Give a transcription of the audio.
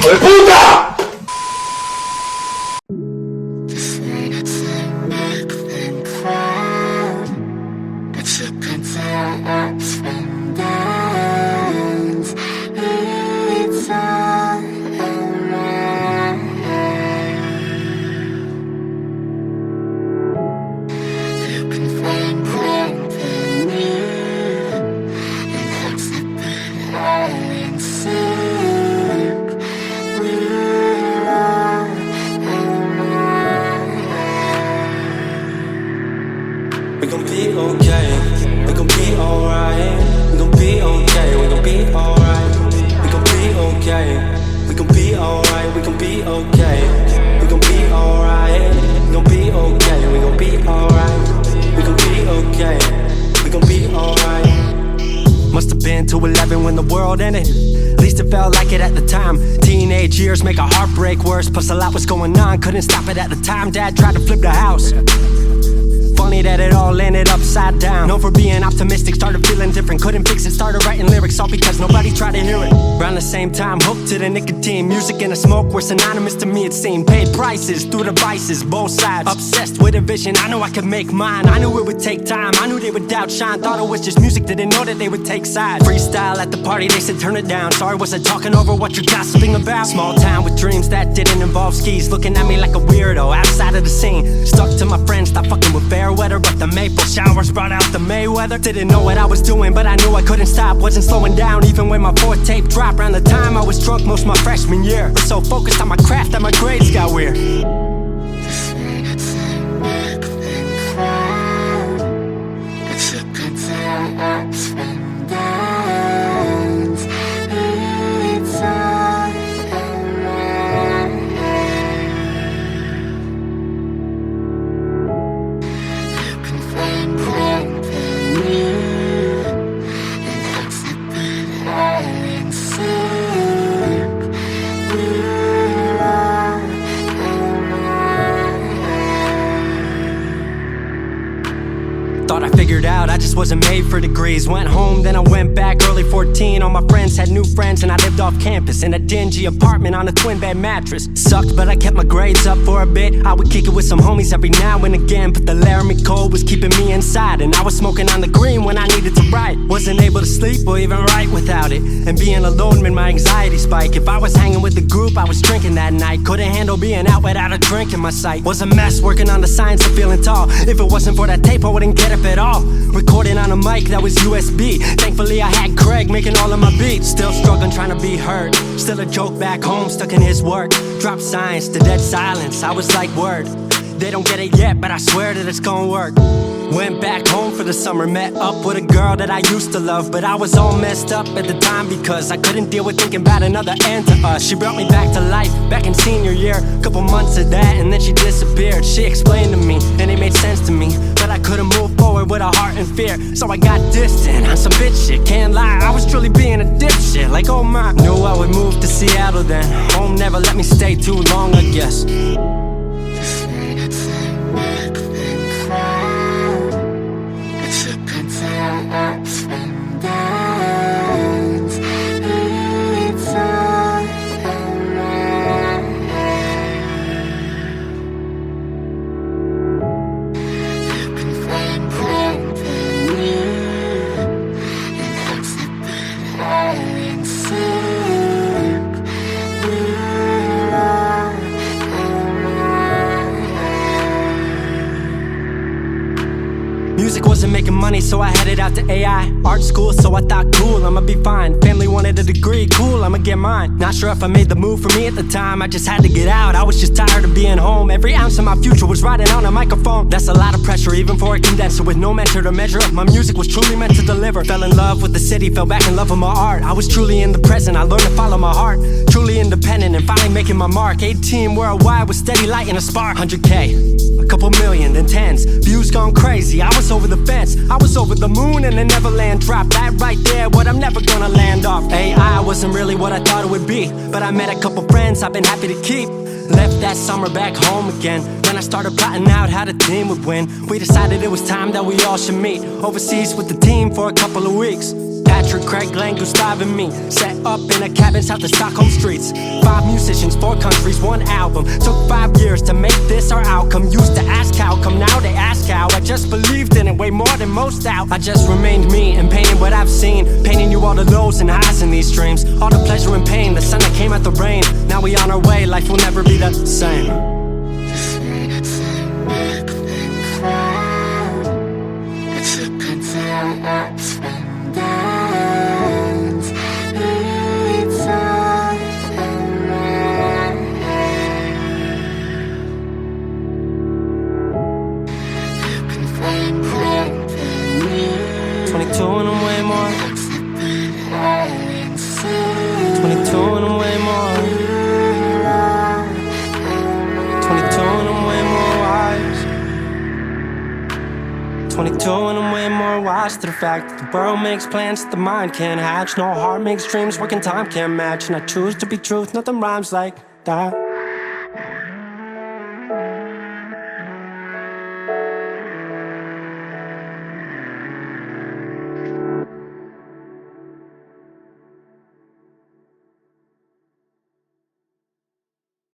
de puta! We gon' be okay, we gon' be alright. We gon' be okay, we gon' be alright. We gon' be okay, we gon' be alright. We gon' be okay, we gon' be alright. We gon' be okay, we gon' be alright. We gon' be okay, we gon' be alright. Must have been 211 when the world ended. At least it felt like it at the time. Teenage years make a heartbreak worse. Plus a lot was going on, couldn't stop it at the time. Dad tried to flip the house. Funny that it all ended upside down. Known for being optimistic, started feeling different. Couldn't fix it, started writing lyrics, all because nobody tried to hear it. Around the same time, hooked to the nicotine. Music and the smoke were synonymous to me, it seemed. Paid prices through the vices, both sides. Obsessed with a vision, I knew I could make mine. I knew it would take time, I knew they would outshine. Thought it was just music, didn't know that they would take sides. Freestyle at the party, they said turn it down. Sorry, was I talking over what you're gossiping about? Small town with dreams that didn't involve skis. Looking at me like a weirdo, outside of the scene. Stuck to my friends, stopped fucking with fair weather. But the maple showers brought out the Mayweather. Didn't know what I was doing, but I knew I couldn't stop. Wasn't slowing down, even when my fourth tape dropped. Around the time I was drunk most my freshman year. Was so focused on my craft that my grades got weird. Thought I figured out, I just wasn't made for degrees. Went home, then I went back, early 14. All my friends had new friends and I lived off campus in a dingy apartment on a twin bed mattress. Sucked, but I kept my grades up for a bit. I would kick it with some homies every now and again, but the Laramie cold was keeping me inside. And I was smoking on the green when I needed to write. Wasn't able to sleep or even write without it. And being alone made my anxiety spike. If I was hanging with the group, I was drinking that night. Couldn't handle being out without a drink in my sight. Was a mess working on the science of feeling tall. If it wasn't for that tape, I wouldn't get up at all. Recording on a mic that was USB. Thankfully I had Craig making all of my beats. Still struggling trying to be heard. Still a joke back home, stuck in his work. Dropped science to dead silence, I was like word. They don't get it yet, but I swear that it's gonna work. Went back home for the summer, met up with a girl that I used to love. But I was all messed up at the time because I couldn't deal with thinking about another end to us. She brought me back to life, back in senior year. Couple months of that and then she disappeared. She explained to me and it made sense to me, but I couldn't move forward with a heart in fear. So I got distant on some bitch shit, can't lie, I was truly being a dipshit. Like oh my, knew I would move to Seattle then. Home never let me stay too long, I guess. Music wasn't making money, so I headed out to AI art school, so I thought cool, I'ma be fine. Family wanted a degree, cool, I'ma get mine. Not sure if I made the move for me at the time, I just had to get out. I was just tired of being home. Every ounce of my future was riding on a microphone. That's a lot of pressure, even for a condenser with no mentor to measure up. My music was truly meant to deliver. Fell in love with the city, fell back in love with my art. I was truly in the present, I learned to follow my heart. Truly independent and finally making my mark. 18 worldwide with steady light and a spark. 100K, a couple million, then tens. Views gone crazy, I was over the fence. I was over the moon and the Neverland dropped. That right there, what I'm never gonna land off. AI wasn't really what I thought it would be, but I met a couple friends I've been happy to keep. Left that summer back home again. Then I started plotting out how the team would win. We decided it was time that we all should meet overseas with the team for a couple of weeks. Patrick, Craig, Glenn, Gustav and me set up in a cabin south of Stockholm streets. 5 musicians, 4 countries, 1 album. Took 5 years to make this our outcome. Used to ask how come, now they ask how. I just believed in it way more than most out. I just remained me and painted what I've seen, painting you all the lows and highs in these dreams. All the pleasure and pain, the sun that came out the rain. Now we on our way, life will never be the same. Ups and downs, it's all around. You can find plenty. 22 and I'm way more. 22 and I'm way more. 22 and I'm way more wise. 22 and I'm way more wise to the fact that the world makes plans that the mind can't hatch. No heart makes dreams, working time can't match. And I choose to be truth, nothing rhymes like that.